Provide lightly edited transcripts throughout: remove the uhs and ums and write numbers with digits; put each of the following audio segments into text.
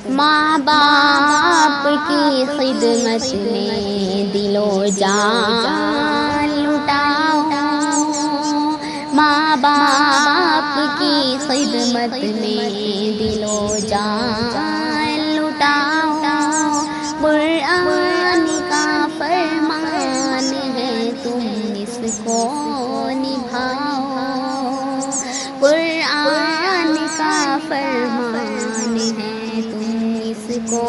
ماں باپ کی خدمت میں دل و جان لٹاؤ، ماں باپ کی خدمت میں دل و جان لٹاؤ، قرآن کا فرمان ہے تم اس کو نبھاؤ، قرآن کا فرمان ہے تم اس کو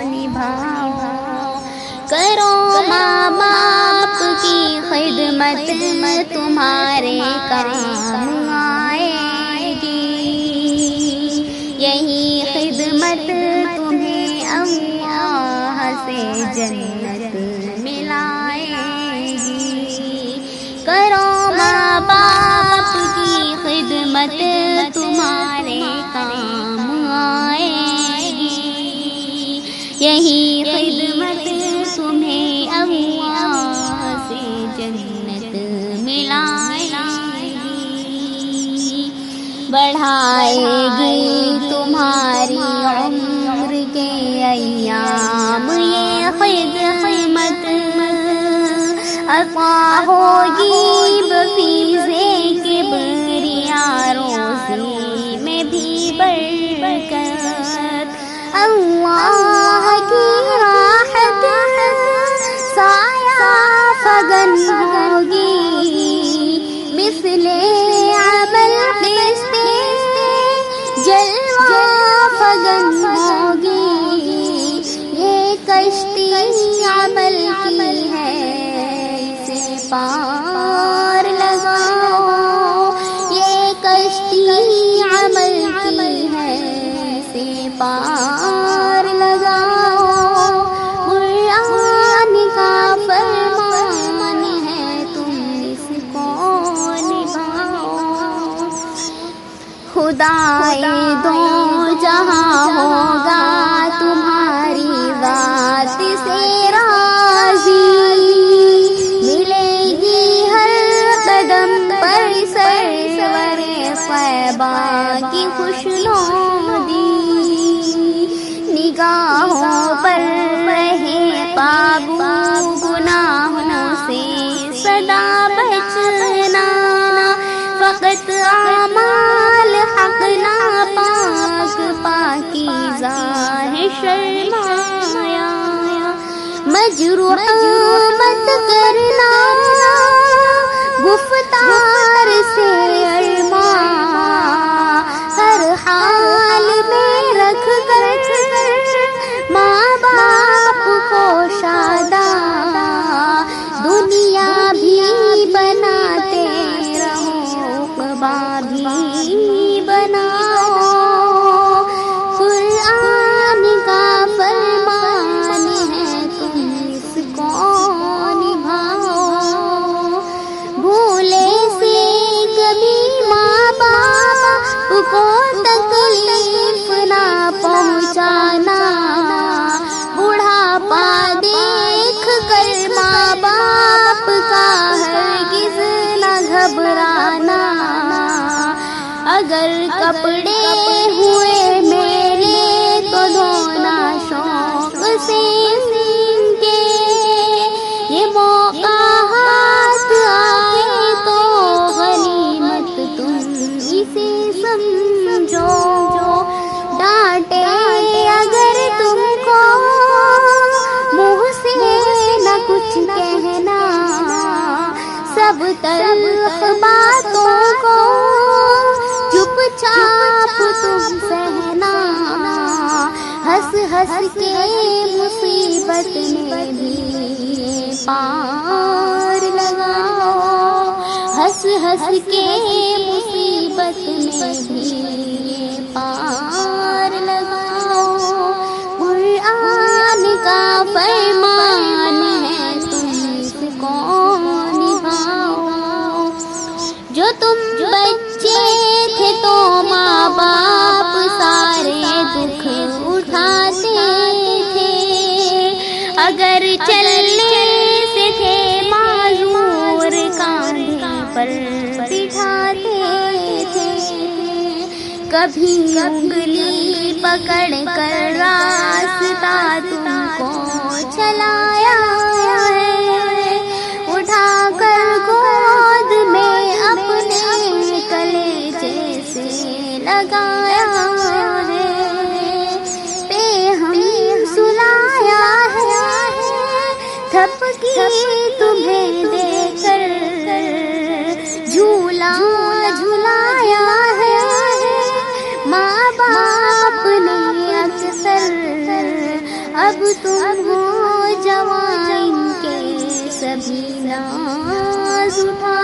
نبھاؤ، کرو ماں باپ کی خدمت تمہارے کام آئے گی، یہی خدمت تمہیں اللہ سے جنت ملائے گی، کرو ماں باپ کی خدمت تمہارے کام آئے گی، یہی خدمت تمہیں اللہ سے جنت ملائے گی، بڑھائے گی تمہاری عمر کے ایام یہ خدمت، عطا ہوگی بفیض کبریاء روزی میں بھی برکت، اللہ کی راحت سایہ فگن ہوگی، مثل عمل قسط جلوہ فگن ہوگی، یہ کشتی عمل کی ہے اسے پار لگاؤ، یہ کشتی عمل کی ہے اسے پار لگاؤ، قرآن کا فرمان ہے تم اس کو نبھاؤ، خدائے دو جہاں ہوگا تمہاری ذات سے راضی، ملے گی ہر قدم پر سرور طیبہ کی خوشنودی، نگاہوں پر رہے قابو گناہوں سے سدا بچنا، فقط اعمال حق ناپاک پاکیزہ ہے شرمایا، مجروح مت کرنا گفتار سے ارماں، ہر حال میں رکھ کر ماں باپ کو شاداں، دنیا بھی بناتے رہو عقبیٰ بھی بناؤ، قرآن کا فرمان ہے تم اس کو نبھاؤ، بھولے سے کبھی ماں باپ کو تکلیف نہ پہنچانا، بڑھاپا دیکھ کر ماں باپ کا ہرگز نہ گھبرانا، اگر کپڑے ہوئے میلے تو دھونا شوق سے سن کے، یہ موقع ہاتھ آئے تو غنیمت تم اسے سمجھو، ڈانٹے اگر تم کو منہ سے نہ کچھ کہنا، سب تلخ باتوں کو چپ چاپ تم سہنا، ہنس ہنس کے مصیبت میں بھی پار لگاؤ، ہنس ہنس کے مصیبت میں بھی پار لگاؤ، قرآن کا فرمان ہے تم اس کو نبھاؤ، جو تم بچے تھے تو ماں باپ سارے دکھ اٹھاتے تھے، اگر چلنے سے تھے معذور کاندھے پر بٹھاتے تھے، کبھی انگلی پکڑ کر راستہ تم کو چلایا ہے، اٹھا کر گود میں اپنے کلیجے سے لگایا ہے، پہ ہم سلایا ہے، تھپ کی تمہیں دے کر جھولا جھلایا ہے، ماں باپ نے اکثر، اب تم ہو جوان کے سبھی ناز اٹھا